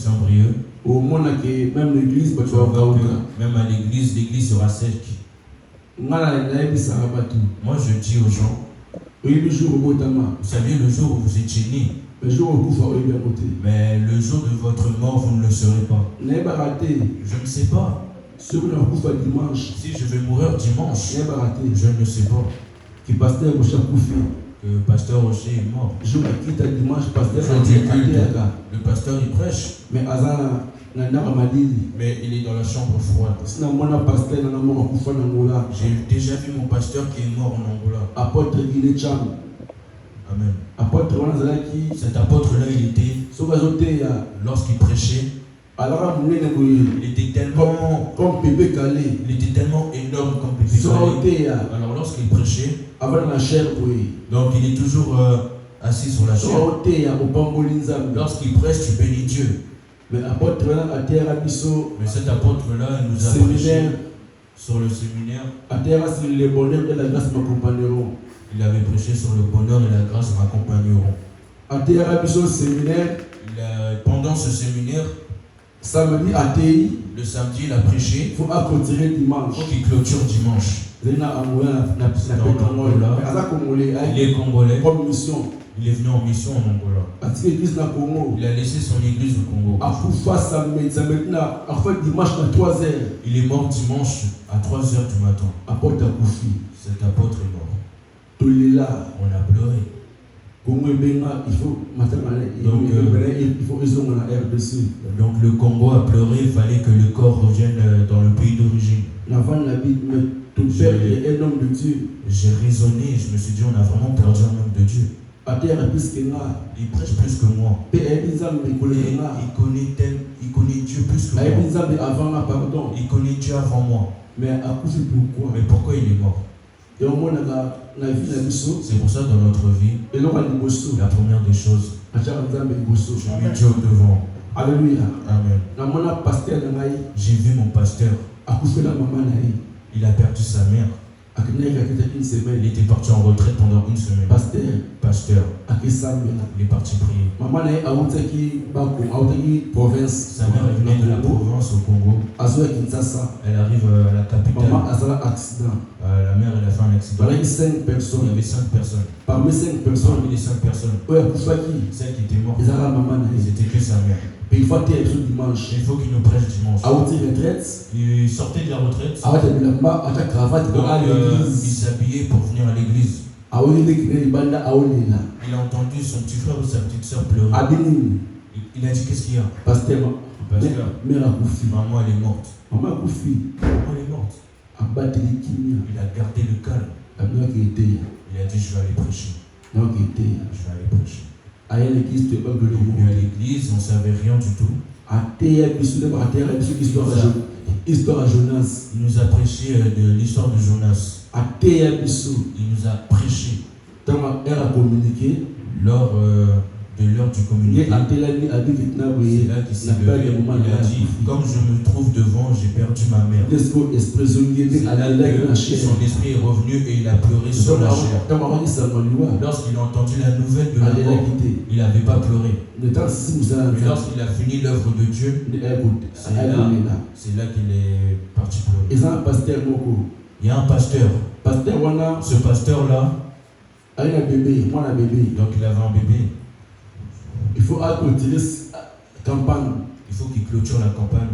Saint-Brieuc. Même l'église, Tu vas voir que même à l'église sera sec. Moi, je dis aux gens, vous savez, le jour où vous étiez né, mais le jour de votre mort, vous ne le saurez pas. Je ne sais pas. Si je vais mourir dimanche, je ne sais pas. Que Pasteur Rocher est mort. Le pasteur il prêche. Mais il est dans la chambre froide. J'ai déjà vu mon pasteur qui est mort en Angola. Apôtre Guiné Cham. Amen. Apôtre Cet apôtre-là, il était, lorsqu'il prêchait, il était tellement comme Pépé Calé. Il était tellement énorme comme Pépé Calé. Alors lorsqu'il prêchait, donc il est toujours assis sur la chair. Lorsqu'il prêche, tu bénis Dieu. Mais cet apôtre-là nous a prêché sur le séminaire. Il avait prêché sur le bonheur et la grâce m'accompagneront. Pendant ce séminaire, le samedi, il a prêché. Il faut qu'il clôture dimanche. Il est congolais. Il est venu en mission en Angola. Il a laissé son église au Congo. Il est mort dimanche à 3h du matin. Cet apôtre est mort. On a pleuré. Donc le Congo a pleuré, il fallait que le corps revienne dans le pays d'origine. J'ai raisonné et je me suis dit on a vraiment perdu un homme de Dieu. Il prêche plus que moi. Il connaît Dieu plus que moi. Il connaît Dieu avant moi. Mais pourquoi il est mort? C'est pour ça dans notre vie, la première des choses, je mets Dieu au devant. Alléluia. Amen. J'ai vu mon pasteur. Il a perdu sa mère. Il était parti en retraite pendant une semaine. Pasteur. Il est parti prier. Sa mère venait de la province au Congo. Elle arrive à la capitale. La mère elle a fait un accident. Il y avait 5 personnes. Parmi les 5 personnes, celle qui était morte, c'était que sa mère. Il faut qu'il nous prêche dimanche. Il sortait de la retraite. Donc, il s'habillait pour venir à l'église. Il a entendu son petit frère ou sa petite soeur pleurer. Il a dit qu'est-ce qu'il y a? Pasteur, maman elle est morte. Maman elle est morte. Il a gardé le calme. Il a dit je vais aller prêcher. Je vais aller prêcher. Il est venu à l'église, on ne savait rien du tout. Il nous a prêché de l'histoire de Jonas. Il nous a prêché lors de l'heure du communiqué. C'est là qu'il s'est levé. Il a dit comme je me trouve devant, j'ai perdu ma mère. C'est là que son esprit est revenu et il a pleuré sur la chair. Lorsqu'il a entendu la nouvelle de la mort, il n'avait pas pleuré. Mais lorsqu'il a fini l'œuvre de Dieu, c'est là qu'il est parti pleurer. Il y a un pasteur. Ce pasteur-là, donc il avait un bébé. Il faut clôturer campagne. Il faut qu'il clôture la campagne.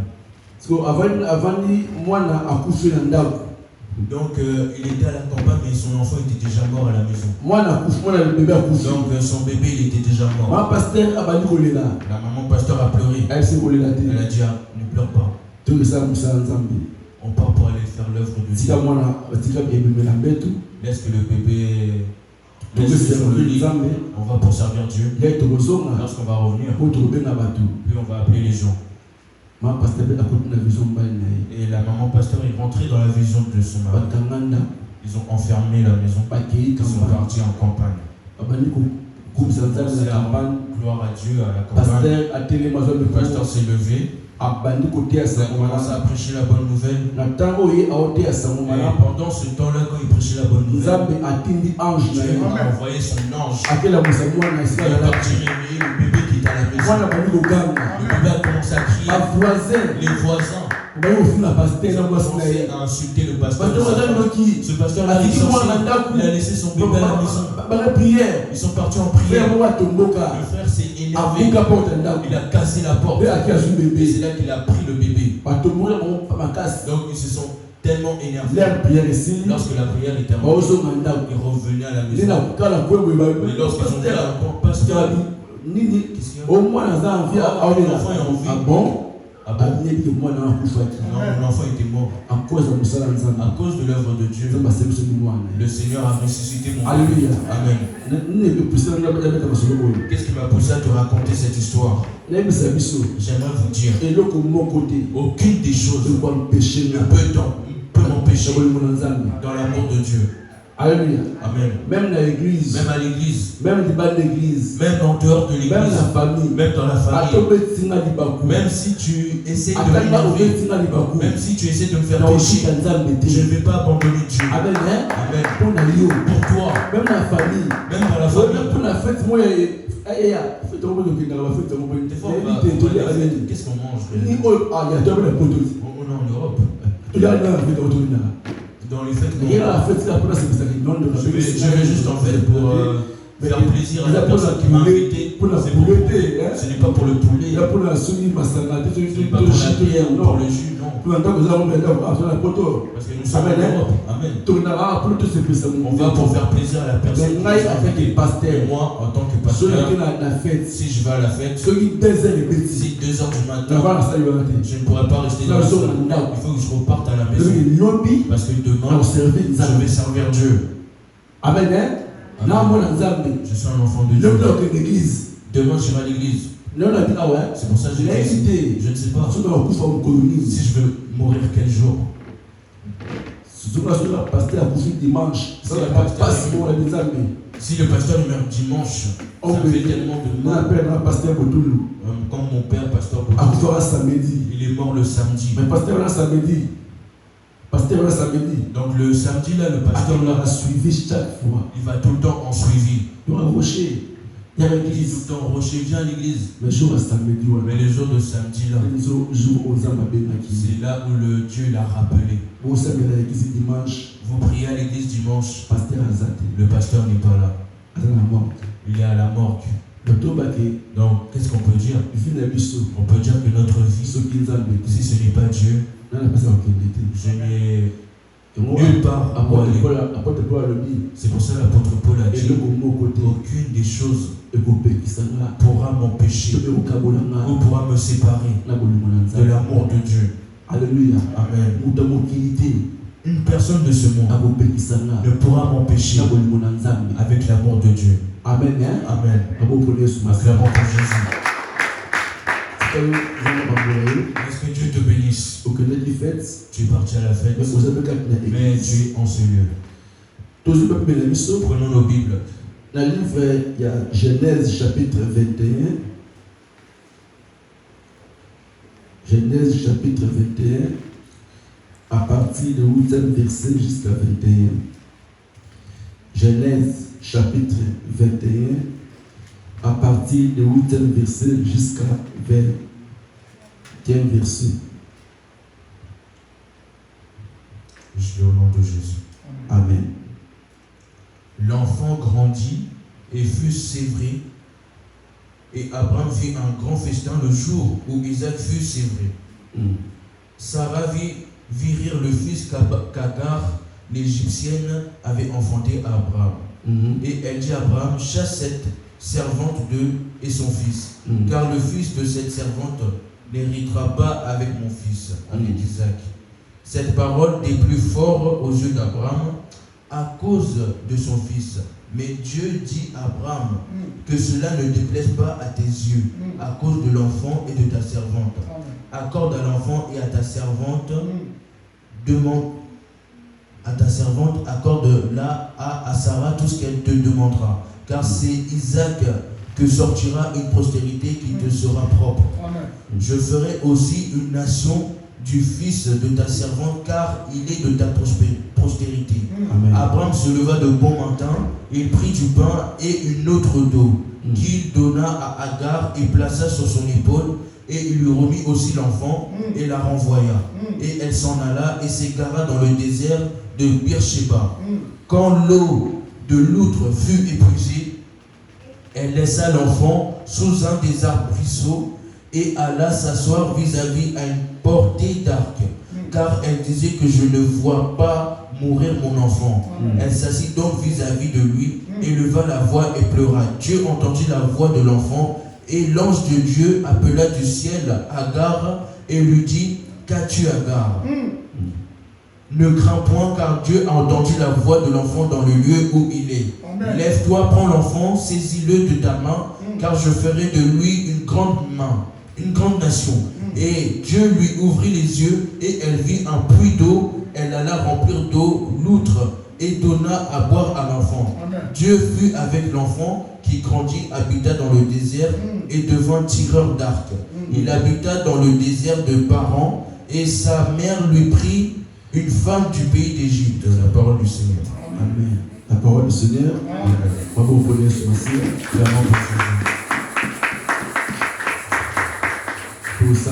Donc il était à la campagne mais son enfant était déjà mort à la maison. Donc son bébé il était déjà mort. La maman pasteur a pleuré. Elle a dit ne pleure pas. On part pour aller faire l'œuvre de Dieu. Laisse que le bébé sur le lit. On va pour servir Dieu. Lorsqu'on va revenir, puis on va appeler les gens. Et la maman pasteur est rentrée dans la vision de son mari. Ils ont enfermé la maison. Ils sont partis en campagne. Gloire à Dieu à la campagne. Le pasteur s'est levé. Il a commencé à prêcher la bonne nouvelle. Et pendant ce temps-là, quand il prêchait la bonne nouvelle, Dieu a envoyé son ange. Il est parti réveiller le bébé qui est à la maison. Le bébé a commencé à crier. Les voisins ont commencé à insulter le pasteur. Ce pasteur-là, il a laissé son bébé à la maison. Ils sont partis en prière. Le frère s'est énervé. Il a cassé la porte. Et c'est là qu'il a pris le bébé. Donc ils se sont tellement énervés. Lorsque la prière est terminée, ils revenaient à la maison. Mais lorsqu'ils ont dit à la pasteur, qu'est-ce qu'il y a? L'enfant est en vie. Ah bon? Non, l'enfant était mort. À cause de l'œuvre de Dieu, le Seigneur a ressuscité mon bébé. Amen. Qu'est-ce qui m'a poussé à te raconter cette histoire? J'aimerais vous dire, aucune des choses ne peut m'empêcher dans l'amour de Dieu. Alléluia. Amen. Même à l'église. Même à l'église. Même dans l'église. Même en dehors de l'église. Même dans la famille. Même dans la famille. Même si tu essaies de m'énerver. Même si tu essaies de me faire pécher. Je ne vais pas abandonner Dieu. Amen. Amen. Pour toi. Même dans la famille. Même dans la famille. Pour la fête, moi, qu'est-ce qu'on mange? On est en Europe. Dans les fêtes, je vais juste en fait pour faire plaisir à la personne qui m'a invité. Ce n'est pas pour le poulet. Ce n'est pas pour la bière ou pour le jus, non. Parce que nous sommes en Europe. Amen. On va pour faire plaisir à la personne qui m'a invité. Et moi, en tant que pasteur, si je vais à la fête, si 2h du matin, je ne pourrai pas rester dans la salle. Il faut que je reparte à la maison. Parce que demain, je vais servir Dieu. Amen. Je suis un enfant de Dieu. Demain, je vais à l'église. C'est pour ça que je ne sais pas si je veux mourir quel jour. Si le pasteur meurt dimanche, ça fait tellement de mal. Comme mon père, pasteur Boudou, il est mort le samedi. Donc le samedi là, le pasteur l'a suivi chaque fois. Il va tout le temps en suivi. Il dit tout le temps, Rocher, viens à l'église. Mais les jours de samedi là, c'est là où le Dieu l'a rappelé. Vous priez à l'église dimanche, le pasteur n'est pas là. Il est à la morgue. Donc qu'est-ce qu'on peut dire? On peut dire que notre vie, si ce n'est pas Dieu, je n'ai nulle part à aller. C'est pour ça que l'apôtre Paul a dit, aucune des choses pourra m'empêcher ou pourra me séparer de l'amour de Dieu. Alléluia. Amen. Une personne de ce monde ne pourra m'empêcher avec l'amour de Dieu. Amen. Amen. Acclamons pour Jésus. Est-ce que Dieu te bénisse? Tu es parti à la fête, mais tu es en ce lieu. Prenons nos Bibles. Dans le livre, il y a Genèse chapitre 21. Genèse chapitre 21, à partir du 8e verset jusqu'à 21. Genèse chapitre 21, à partir du 8e verset jusqu'à 20e verset. Je lis au nom de Jésus. Amen. L'enfant grandit et fut sévré, et Abraham fit un grand festin le jour où Isaac fut sévré. Sarah vit rire le fils qu'Agar, l'Égyptienne, avait enfanté à Abraham. Et elle dit à Abraham, chasse cette servante et son fils, car le fils de cette servante n'héritera pas avec mon fils, avec Isaac. Cette parole déplut fort aux yeux d'Abraham à cause de son fils. Mais Dieu dit à Abraham que cela ne déplaise pas à tes yeux à cause de l'enfant et de ta servante. Accorde à l'enfant et à ta servante, accorde là à Sarah tout ce qu'elle te demandera. car c'est Isaac que sortira une postérité qui te sera propre. Amen. Je ferai aussi une nation du fils de ta servante, car il est de ta postérité. Amen. Abraham se leva de bon matin, il prit du pain et une autre d'eau, qu'il donna à Agar et plaça sur son épaule, et il lui remit aussi l'enfant et la renvoya. Et elle s'en alla et s'égara dans le désert de Beersheba. Quand l'eau de l'outre fut épuisée, elle laissa l'enfant sous un des arbrisseaux et alla s'asseoir vis-à-vis à une portée d'arc, car elle disait que je ne vois pas mourir mon enfant. Elle s'assit donc vis-à-vis de lui, éleva la voix et pleura. Dieu entendit la voix de l'enfant, et l'ange de Dieu appela du ciel Agar et lui dit: qu'as-tu, Agar? Ne crains point, car Dieu a entendu la voix de l'enfant dans le lieu où il est. Lève-toi, prends l'enfant, saisis-le de ta main, car je ferai de lui une grande nation. Et Dieu lui ouvrit les yeux, et elle vit un puits d'eau. Elle alla remplir d'eau l'outre et donna à boire à l'enfant. Dieu fut avec l'enfant qui grandit, habita dans le désert et devint tireur d'arc. Il habita dans le désert de Paran, et sa mère lui prit une femme du pays d'Égypte. La parole du Seigneur. Amen. La parole du Seigneur. Bravo, vous connaissez ce Messie. Pour ça,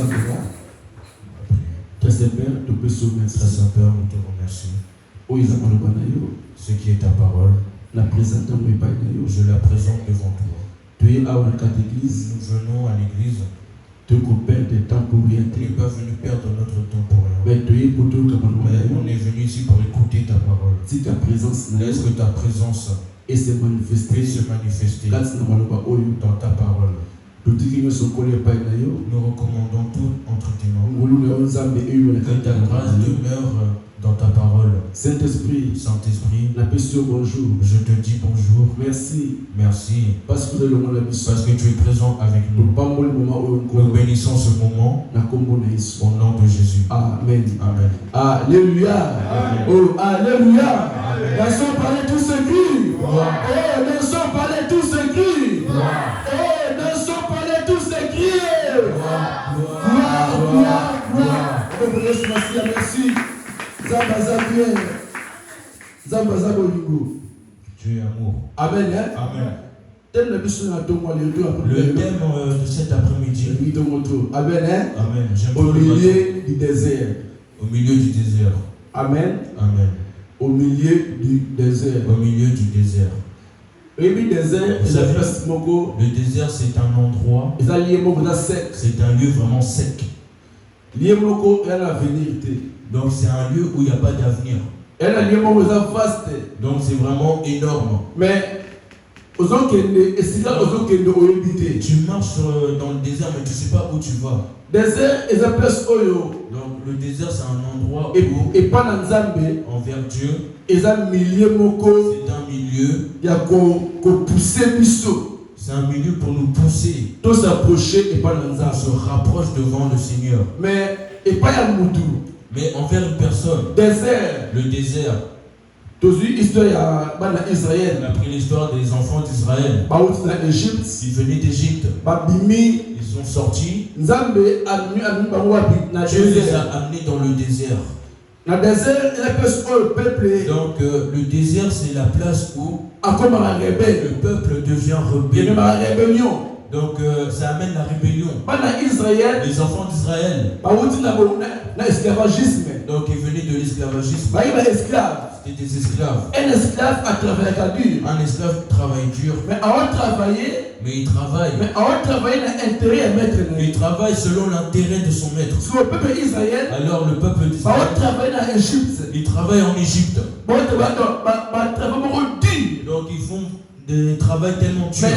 Très Saint-Père, tu peux sauver. Très Saint-Père, nous te remercions. Ce qui est ta parole, je la présente devant toi. Tu es à la catéchèse. Nous venons à l'église. Tu perds des temps pour rien. Tu n'es pas venu perdre notre temps pour rien. Mais on est venu ici pour écouter ta parole. Si ta présence laisse que ta présence et se manifester dans ta parole. Nous recommandons tout entre tes mains. Que ta grâce demeure dans ta parole. Saint-Esprit, bonjour. Je te dis bonjour. Merci. Merci. Parce que tu es présent avec nous. Nous bénissons ce moment au nom de Jésus. Amen. Amen. Alléluia. Amen. Oh, Alléluia. Laissons parler tous ceux qui. Oh, laissons parler tous ceux qui. Oh, laissons parler tous ceux qui. Gloire. Merci. Tu es amour. Amen. Amen. Le thème de cet après-midi. Amen. Amen. Au milieu du désert. Au milieu du désert. Amen. Amen. Au milieu du désert. Au milieu du désert. Le désert, c'est un endroit. C'est un lieu vraiment sec. Donc c'est un lieu où il n'y a pas d'avenir. Donc c'est vraiment énorme. Mais tu marches dans le désert, mais tu ne sais pas où tu vas. Donc le désert, c'est un endroit où envers Dieu, c'est un milieu. C'est un milieu pour nous pousser. Tous s'approcher et pas dans on se rapproche devant le Seigneur. Mais et pas y a moutou. Mais envers une personne. Désert. Le désert. Histoire Israël. On a pris l'histoire des enfants d'Israël. Ils venaient d'Égypte. Ils sont sortis. Dieu les a amenés dans le désert. Donc le désert, c'est la place où le peuple devient rebelle. Donc ça amène la rébellion. Les enfants d'Israël, donc ils venaient de l'esclavagisme. C'était des esclaves. Un esclave a travaillé dur. Un esclave travaille dur. Mais avant de travailler, il travaille. Il travaille selon l'intérêt de son maître. Alors le peuple d'Israël, il travaille en Égypte. Donc ils font des travail tellement dur.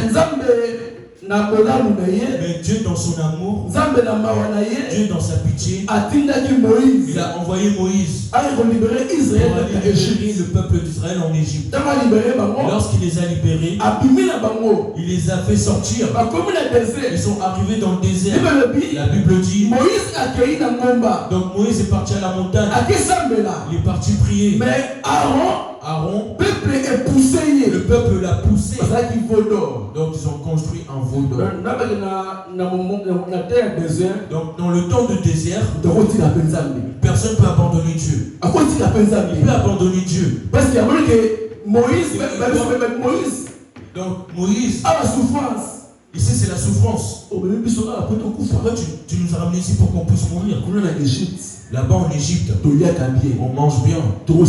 Mais Dieu dans son amour, Dieu dans sa pitié, il a envoyé Moïse pour aller libérer le peuple d'Israël en Égypte. Lorsqu'il les a libérés, il les a fait sortir. Ils sont arrivés dans le désert. La Bible dit, donc Moïse est parti à la montagne. Il est parti prier. Mais Aaron, le peuple l'a poussé. Donc ils ont construit un veau d'or. Donc dans le temps de désert, personne ne peut abandonner Dieu. Il peut abandonner Dieu. Parce qu'il y a Moïse, donc Moïse, a la souffrance. Ici c'est la souffrance. Pourquoi tu nous as ramenés ici pour qu'on puisse mourir? Là-bas en Égypte, on mange bien, on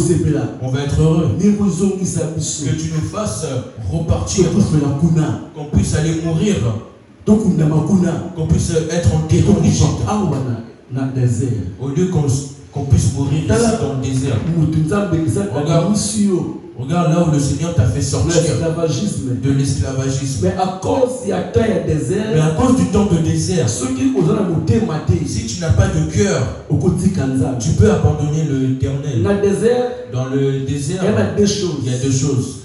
va être heureux. Que tu nous fasses repartir, qu'on puisse aller mourir, qu'on puisse être enterré en Égypte, au lieu qu'on puisse mourir ici dans le désert. Regarde là où le Seigneur t'a fait sortir de l'esclavagisme. Mais à cause du temps de désert, si tu n'as pas de cœur, tu peux abandonner l'Éternel. Dans le désert, il y a deux choses.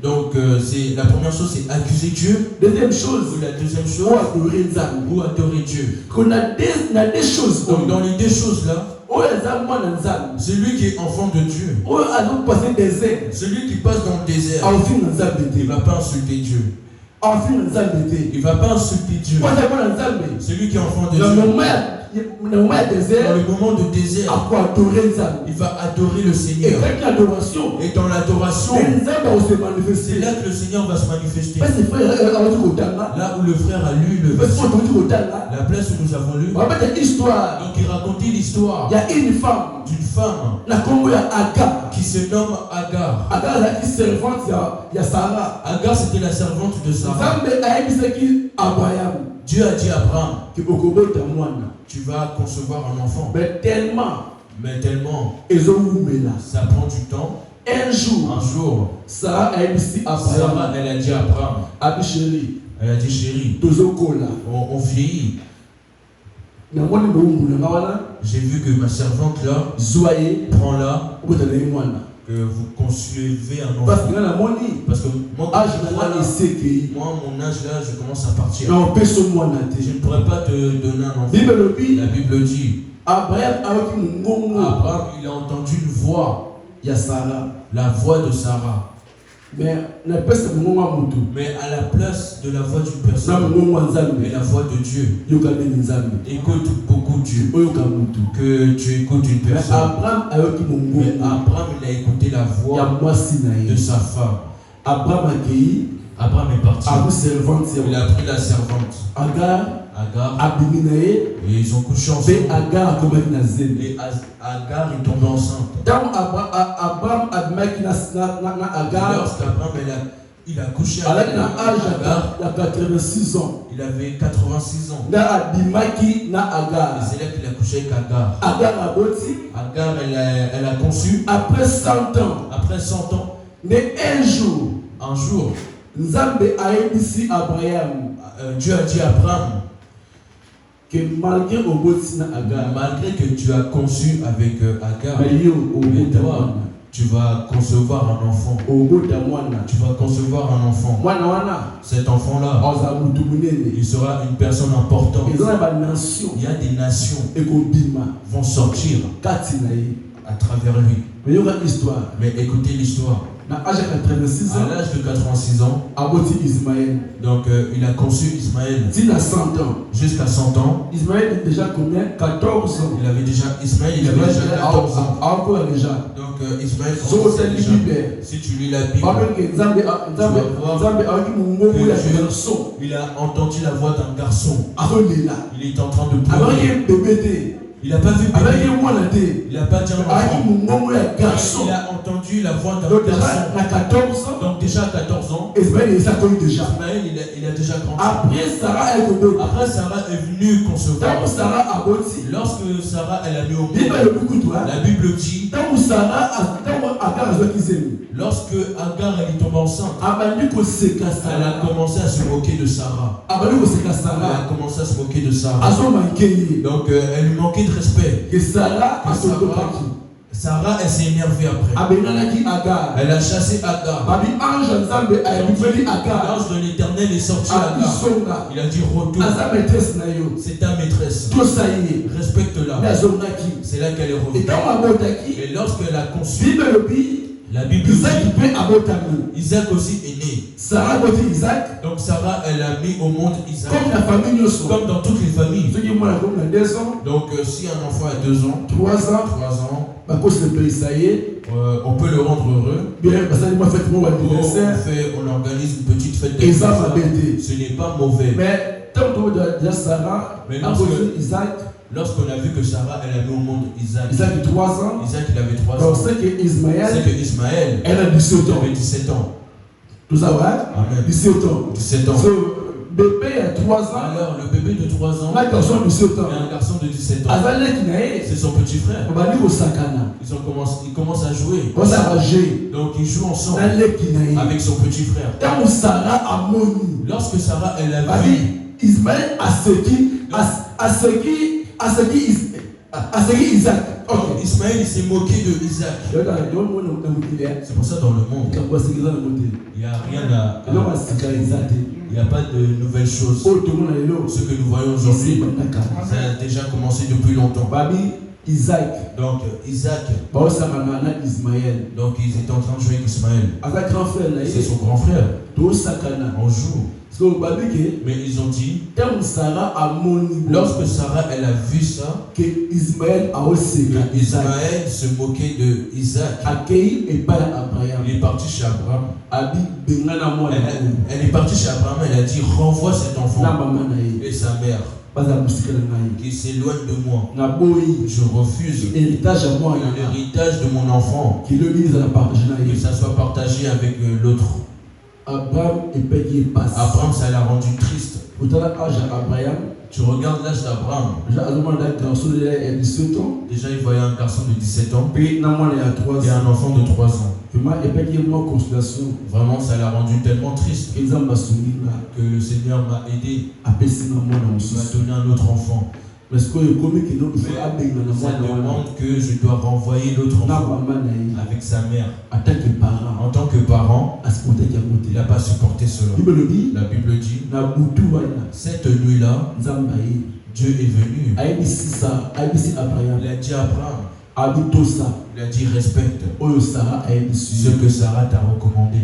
Donc la première chose c'est accuser Dieu. Deuxième chose, la deuxième chose, ou adorer Dieu. Des choses. Donc dans les deux choses là, celui qui est enfant de Dieu, celui qui passe dans le désert, il ne va pas insulter Dieu. Il ne va pas insulter Dieu. Celui qui est enfant de Dieu, dans le moment de désert, il va adorer le Seigneur. Et dans l'adoration, c'est là que le Seigneur va se manifester. Là où le frère a lu le verset, la place où nous avons lu. Donc il racontait l'histoire d'une femme qui se nomme Agar. Agar c'était la servante de Sarah. Dieu a dit à Abraham, tu vas concevoir un enfant. Mais tellement, ça prend du temps. Un jour, Sarah elle a dit à Abraham, elle a dit chérie, on vieillit. J'ai vu que ma servante là, prends-la, que vous concevez un enfant. Parce que moi, mon âge là, je commence à partir. Je ne pourrais pas te donner un enfant. La Bible dit, Abraham il a entendu une voix, la voix de Sarah. Mais à la place de la voix d'une personne, mais la voix de Dieu. Écoute beaucoup Dieu. Que tu écoutes une personne. Mais Abraham il a écouté la voix de sa femme. Abraham est parti. Il a pris la servante. Agar. Et ils ont couché ensemble. Et Agar est tombée enceinte. Lorsqu'Abraham il a couché avec Agar, il avait 86 ans. Et c'est là qu'il a couché avec Agar. Agar elle a conçu. Après 100 ans. Mais un jour, Dieu a dit à Abraham que malgré que tu as conçu avec Agar, tu vas concevoir un enfant. Tu vas concevoir un enfant. Cet enfant-là, il sera une personne importante. Il y a des nations qui vont sortir à travers lui. Mais écoutez l'histoire. À l'âge de 86 ans, donc il a conçu Ismaël jusqu'à 100 ans. Ismaël avait déjà 14 ans. Ismaël avait déjà 14 ans. Donc Ismaël, si tu lis la Bible, tu vas voir que il a entendu la voix d'un garçon. Il est en train de pleurer. Il n'a pas vu bébé. Il n'a pas dit un enfant. Il a entendu la voix d'un garçon. Donc déjà à 14 ans, Ismaël il a déjà grandi. Après Sarah est venue concevoir. Lorsque Sarah elle a mis au monde, la Bible dit, lorsque Agar elle est tombée enceinte, elle a commencé à se moquer de Sarah. Donc elle lui manquait de respect. Que Sarah Sarah, elle s'est énervée après. Elle a chassé Agar. L'ange de l'Éternel est sorti à Agar. Il a dit retourne. C'est ta maîtresse. Respecte-la. C'est là qu'elle est revenue. Et lorsqu'elle a conçu, la Bible dit Isaac aussi est né. Donc Sarah, elle a mis au monde Isaac. Comme dans toutes les familles. Donc si un enfant a 2 ans, 3 ans, on peut le rendre heureux. On organise une petite fête d'anniversaire. Ce n'est pas mauvais. Mais lorsqu'on a vu que Sarah, elle a mis au monde Isaac. Isaac, il avait 3 ans. C'est que Ismaël, elle a 17 ans. Tout ça, ouais? Amen. 17 ans. Bébé a 3 ans. Alors, le bébé de 3 ans, un garçon de 17 ans. C'est son petit frère. Il commence à jouer. Donc, ils jouent ensemble avec son petit frère. Lorsque Sarah, elle a vu Ismaël a segui Isaac. Okay. Ismaël, il s'est moqué de Isaac. C'est pour ça dans le monde, il n'y a rien à... Il n'y a pas de nouvelles choses. Ce que nous voyons aujourd'hui, ça a déjà commencé depuis longtemps. Isaac. Donc Isaac. Donc ils étaient en train de jouer avec Ismaël. C'est son grand frère. On joue. Mais ils ont dit, lorsque Sarah elle a vu ça, que Ismaël se moquait de Isaac. Il est parti chez Abraham. Elle est partie chez Abraham. Elle a dit renvoie cet enfant et sa mère qui s'éloigne de moi. Je refuse l'héritage de mon enfant, que ça soit partagé avec l'autre. Abraham, ça l'a rendu triste. Tu regardes l'âge d'Abraham. Déjà, il voyait un garçon de 17 ans et un enfant de 3 ans. Vraiment, ça l'a rendu tellement triste que le Seigneur m'a aidé. Il m'a donné un autre enfant. Mais ça demande que je dois renvoyer l'autre enfant avec sa mère. En tant que parent, il n'a pas supporté cela. La Bible dit, cette nuit-là, Dieu est venu. Il a dit à Abraham, il a dit respecte ce que Sarah t'a recommandé.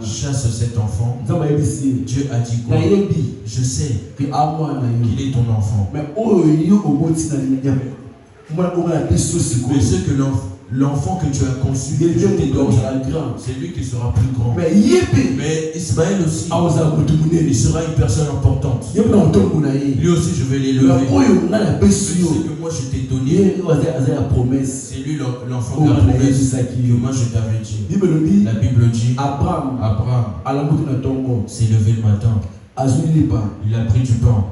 Chasse cet enfant. Dieu a dit quoi? Je sais qu'il est ton enfant. Mais ce que l'enfant que tu as conçu, c'est lui qui sera plus grand. Mais Ismaël aussi, il sera une personne importante. Lui aussi, je vais l'élever. Ce que moi je t'ai donné, c'est lui l'enfant de la promesse que moi je t'avais dit. La Bible dit, Abraham s'est levé le matin. Il a pris du pain.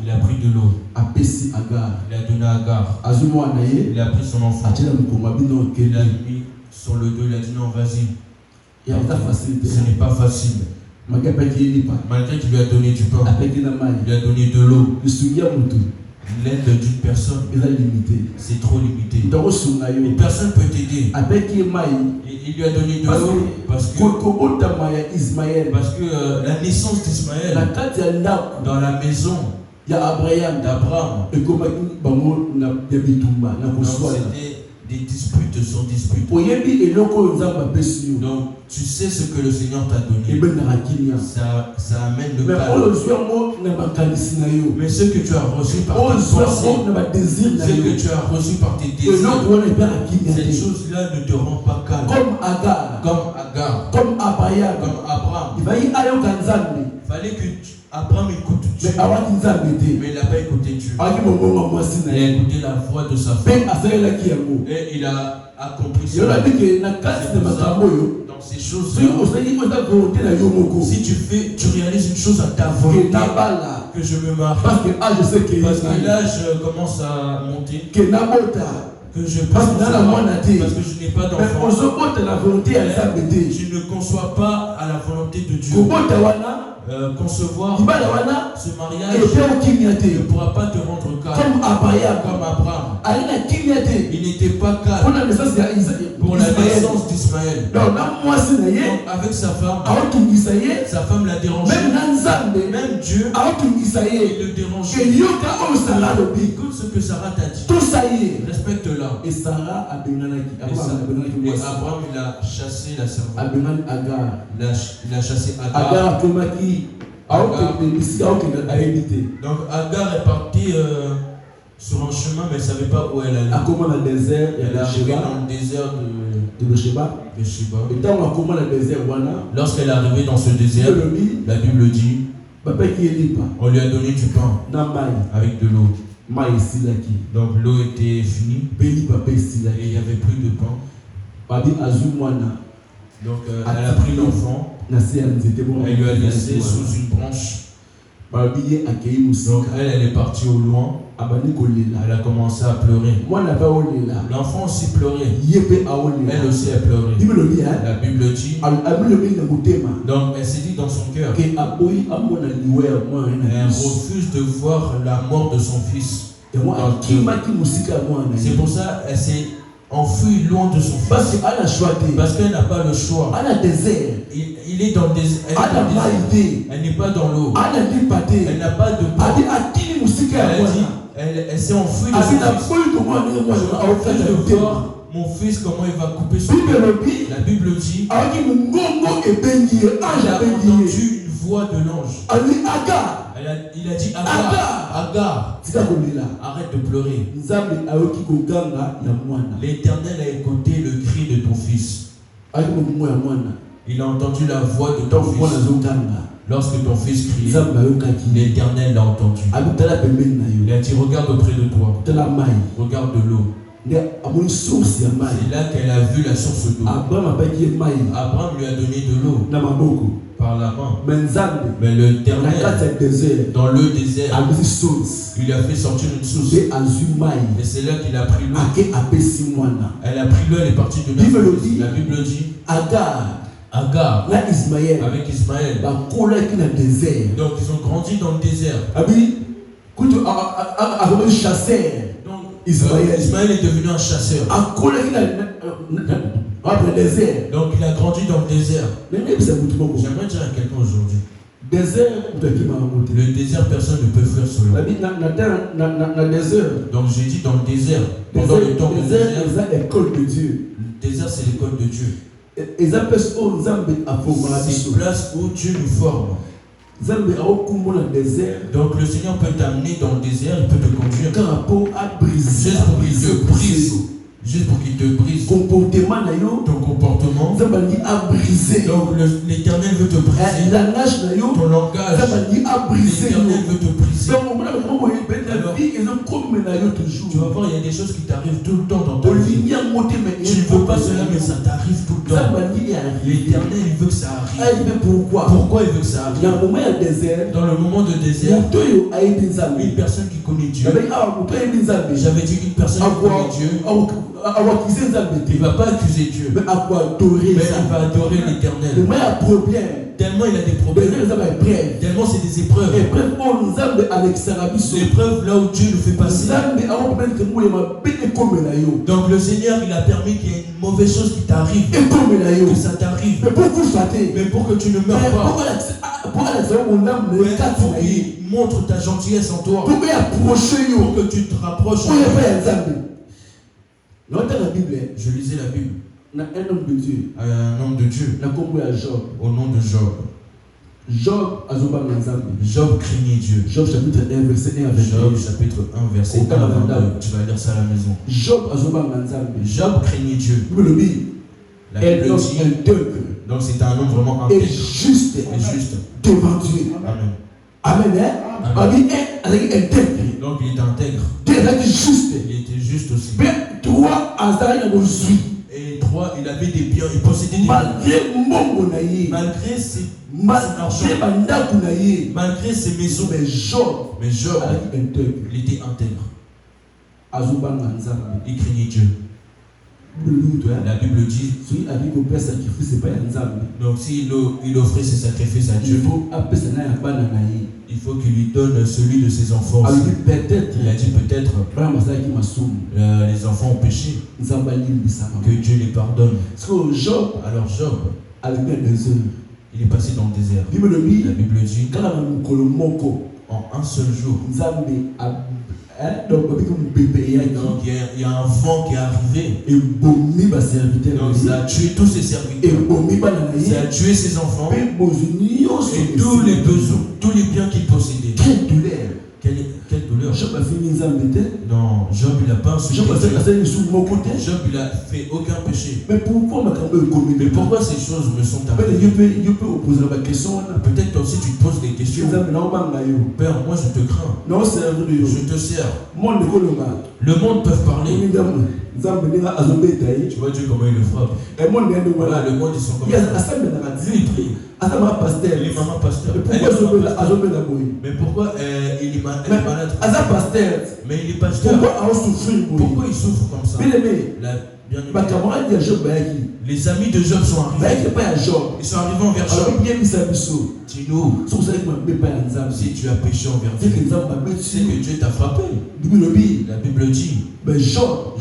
Il a pris de l'eau. Il a donné à Agar. Il a pris son enfant. Il l'a mis sur le dos. Il a dit non, vas-y. Ce n'est pas facile. Malgré qu'il lui a donné du pain, il a donné de l'eau. L'aide d'une personne, c'est trop limité. Et personne ne peut t'aider. Il lui a donné de l'eau parce que la naissance d'Ismaël dans la maison d'Abraham, c'était des disputes sur disputes. Donc tu sais ce que le Seigneur t'a donné. Ça amène le calme. Mais ce que tu as reçu par ta pensée, ce que tu as reçu par tes désirs, cette chose-là ne te rend pas calme. Comme Agar, comme Abraham. Il fallait que Abraham écoute Dieu, mais il n'a pas écouté Dieu. Il a écouté la voix de sa femme et il a accompli cela. Dans ces choses-là, si tu réalises une chose à ta volonté, que je me marie, parce que l'âge commence à monter, que je parce que je n'ai pas d'enfant, je ne conçois pas à la volonté de Dieu. concevoir ce mariage ne pourra pas te rendre calme. Comme Abraham. Il n'était pas calme pour la naissance d'Ismaël. Donc avec sa femme l'a dérangé. Même Dieu, il le dérangeait. Écoute ce que Sarah t'a dit. Respecte-la. Et Abraham, il a chassé la servante. Il a chassé Agar. Donc Agar est partie sur un chemin, mais elle ne savait pas où elle allait. Elle est arrivée dans le désert de Beersheba. Lorsqu'elle est arrivée dans ce désert, la Bible dit, on lui a donné du pain avec de l'eau. Donc l'eau était finie et il n'y avait plus de pain. Donc elle a pris l'enfant, elle lui a laissé sous une branche. Donc elle est partie au loin. Elle a commencé à pleurer. L'enfant aussi pleurait. Elle aussi a pleuré. La Bible dit. Donc elle s'est dit dans son cœur, elle refuse de voir la mort de son fils. C'est pour ça qu'elle s'est enfuie loin de son fils. Parce qu'elle n'a pas le choix. Il est dans le désert. Elle n'est pas dans l'eau. Elle n'a pas de pain. Elle s'est enfuie de son fils. Je veux voir mon fils comment il va couper son pain. La Bible dit, il a entendu une voix de l'ange. Il a dit, Agar, arrête de pleurer. L'Éternel a écouté le cri de ton fils. Il a entendu la voix de ton fils. Lorsque ton fils criait, l'Éternel l'a entendu. Il a dit, regarde auprès de toi. Regarde de l'eau. C'est là qu'elle a vu la source d'eau. Abraham lui a donné de l'eau par la main. Mais l'Éternel, dans le désert, il lui a fait sortir une source. Et c'est là qu'il a pris l'eau. Elle a pris l'eau, elle est partie de là. La Bible dit, Agar avec Ismaël. Donc ils ont grandi dans le désert. Ismaël est devenu un chasseur. Donc il a grandi dans le désert. J'aimerais dire à quelqu'un aujourd'hui, le désert, personne ne peut fuir sur lui. Donc j'ai dit dans le désert, pendant le temps du désert, le désert c'est l'école de Dieu. C'est une place où Dieu nous forme. Donc le Seigneur peut t'amener dans le désert, il peut te conduire juste pour qu'il te brise. Juste pour qu'il te brise ton comportement. Donc l'Éternel veut te briser ton langage. L'Éternel veut te briser. Alors, tu vas voir, il y a des choses qui t'arrivent tout le temps dans ta vie. Tu ne veux pas cela, mais ça t'arrive tout le temps. L'Éternel, il veut que ça arrive. Pourquoi il veut que ça arrive? Dans le moment de désert, une personne qui connaît Dieu. J'avais dit une personne qui connaît Dieu. Il ne va pas accuser Dieu, mais il va adorer l'Éternel. Tellement il a des problèmes, tellement c'est des épreuves. L'épreuve là où Dieu nous fait passer. Donc le Seigneur, il a permis qu'il y ait une mauvaise chose qui t'arrive, que ça t'arrive, mais pour que tu ne meurs pas, pour qu'il montre ta gentillesse en toi, pour que tu te rapproches en toi. Je lisais la Bible. Un homme de Dieu. Au nom de Job. Job craignait Dieu. Job chapitre 1 verset 1 à 22. Job chapitre 1 verset 1 à 22. Tu vas lire ça à la maison. Job craignait Dieu. La Bible dit. Donc c'était un homme vraiment intègre. Et juste. Devant Dieu. Amen. Amen. Donc il était intègre. Il était juste aussi. Et 3, il avait des biens, il possédait des biens. Malgré ses malgré ses maisons. Mais Job, il était intègre. Il craignait Dieu. La Bible dit, donc s'il offrait ses sacrifices à Dieu, il faut qu'il lui donne celui de ses enfants. Il a dit peut-être les enfants ont péché, que Dieu les pardonne. Alors Job, il est passé dans le désert. La Bible dit, en un seul jour, donc il y a un vent qui est arrivé. Donc ça a tué tous ses serviteurs. Ça a tué ses enfants. Et tous les besoins, tous les biens qu'il possédait. Quelle douleur. Non, Job il n'a pas insulté. Job il a fait aucun péché. Mais pourquoi ces choses me sont arrivées? Peut-être toi aussi tu te poses des questions. Père, moi je te crains. Je te sers. Le monde peut parler. Tu vois Dieu comment il le frappe. Voilà, le monde ils sont comme ça. Il prie. Il est maman pasteur. Mais pourquoi elle est malade? Mais il est pasteur. Pourquoi il souffre comme ça? Les amis de Job sont arrivés. Ils sont arrivés envers Job. Dis-nous, si tu as péché envers Dieu, c'est que Dieu t'a frappé. La Bible dit, Job,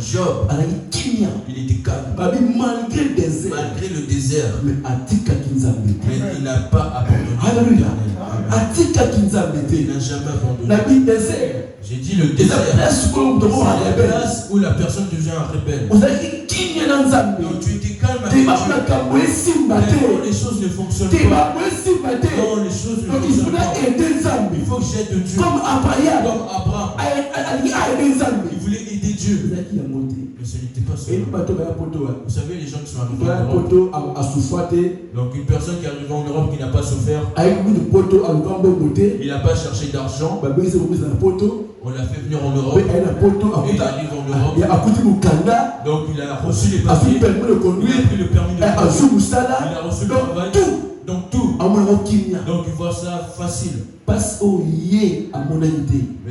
il était calme. Malgré le désert. Mais il n'a pas abandonné. Il n'a jamais abandonné. J'ai dit le désert, c'est la place où la personne devient un rebelle. Donc tu étais calme avec Dieu. Non, les choses ne fonctionnent pas. Non, les choses ne fonctionnent pas. Il faut que j'aide Dieu. Comme Abraham. Il voulait aider Dieu. Mais ce n'était pas ça. Vous savez, les gens qui sont arrivés en Europe. Donc une personne qui est arrivée en Europe qui n'a pas souffert. Il n'a pas cherché d'argent. On l'a fait venir en Europe. Et il arrive en Europe. Donc il a reçu les papiers. Il a pris le permis de conduire. Il a reçu le travail. Donc tout. Donc il voit ça facile. Mais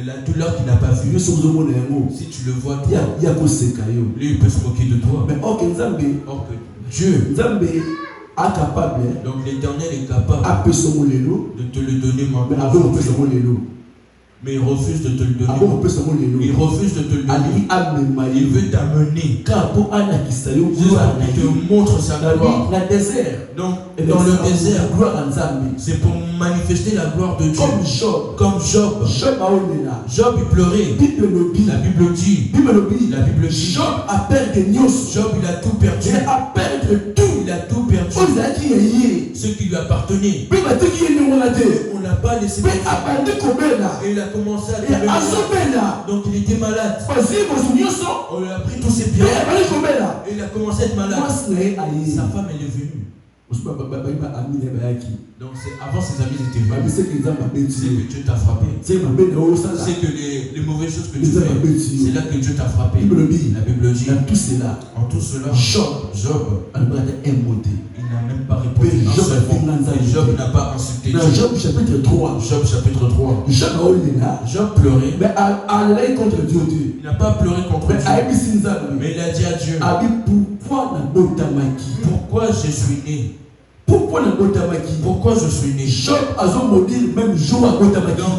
la douleur qu'il n'a pas vue, si tu le vois toi, lui il peut se moquer de toi. Mais or que Dieu, donc l'Éternel est capable de te le donner maintenant. Mais il refuse de te le donner. Il refuse de te le donner. Il veut t'amener. Il te montre sa gloire. Donc, dans le désert, c'est pour manifester la gloire de Dieu. Comme Job. Job, il pleurait. La Bible dit. Job a perdu. Job, il a tout perdu. Il a tout perdu. Ce qui lui appartenait. On n'a pas laissé. Et il a commencé à tomber malade. Donc il était malade. On lui a pris tous ses biens. Et il a commencé à être malade. Sa femme elle est venue. Donc avant ses amis étaient venus. C'est que Dieu t'a frappé. C'est que les mauvaises choses que tu fais, c'est là que Dieu t'a frappé. La Bible dit, en tout cela, Job, il n'a même pas répondu. Job n'a pas insulté Dieu. Job chapitre 3. Job pleurait. Mais il n'a pas pleuré contre Dieu. Mais il a dit à Dieu, pourquoi je suis né? Pourquoi je suis né? Job a maudit même jour à donc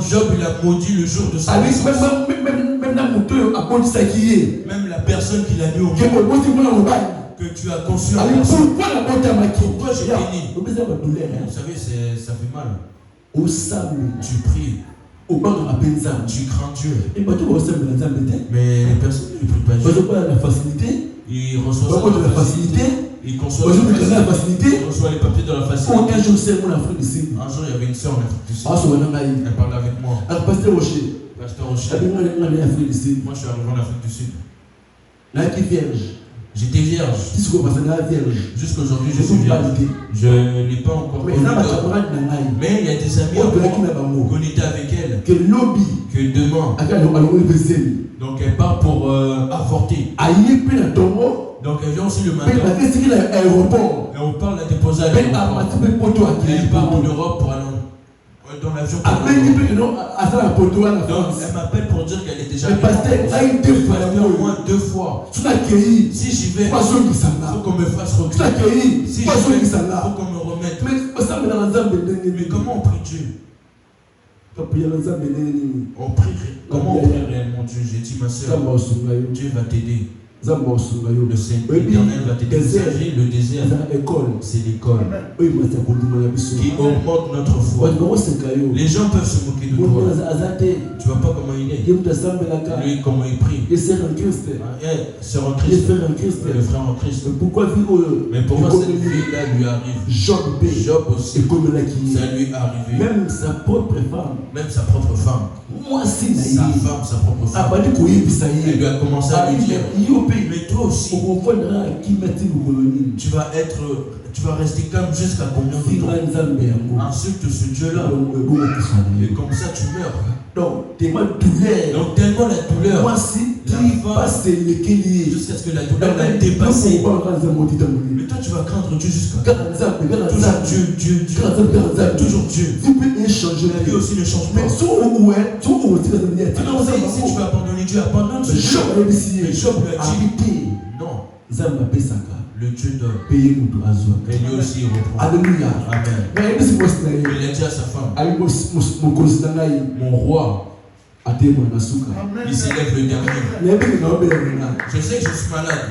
Job il a maudit le jour de sa naissance. Même la personne qui l'a mis au monde, que tu as conçu. Pourquoi je suis né? Vous savez, ça fait mal. Tu pries. Tu crains Dieu. Mais les personnes ne prient pas Dieu. Ils reçoivent de la facilité. Ils reçoivent les papiers de la facilité. Un jour, il y avait une soeur en Afrique du Sud. Elle parlait avec moi. Pasteur Rocher. Moi, je suis arrivé en Afrique du Sud. J'étais vierge. Jusqu'à aujourd'hui, je suis vierge. Je n'ai pas encore connu d'homme. Mais il y a des amis qu'on était avec elle. Que demain. Donc elle part pour avorter. Donc elle vient aussi le matin. Et on part la déposer à l'aéroport. Elle part en Europe pour aller Dans l'avion. Donc, elle m'appelle pour dire qu'elle est déjà au moins 2 fois. Si j'y vais, il faut qu'on me fasse retourner. Si j'y vais, il faut qu'on me remette. Mais comment on prie Dieu? On prie. Comment on prie réellement Dieu? J'ai dit, ma soeur, Dieu va t'aider. Le Seigneur éternel va t'aider. Le désert, c'est l'école qui augmente notre foi. Les gens peuvent se moquer de toi. Tu vois pas comment il est. Lui, comment il prie. Sœur en Christ. Le frère en Christ. Mais pourquoi cette vie-là lui arrive? Job aussi. Ça lui est arrivé. Même sa propre femme. Sa propre femme. Elle lui a commencé à lui dire, mais toi aussi, tu vas rester calme jusqu'à combien de temps? Insulte ce Dieu-là. Et comme ça, tu meurs. Donc, tellement la douleur. Jusqu'à ce que la douleur l'a dépassé. Mais toi, tu vas craindre Dieu jusqu'à toujours Dieu. Toujours Dieu. La vie aussi ne change pas. Alors, si tu veux abandonner Dieu, abandonne ce Dieu. Mais Job lui a dit non. Le Dieu donne. Et lui aussi il reprend. Alléluia. Amen. Il a dit à sa femme, mon roi, il s'élève le dernier. Je sais que je suis malade.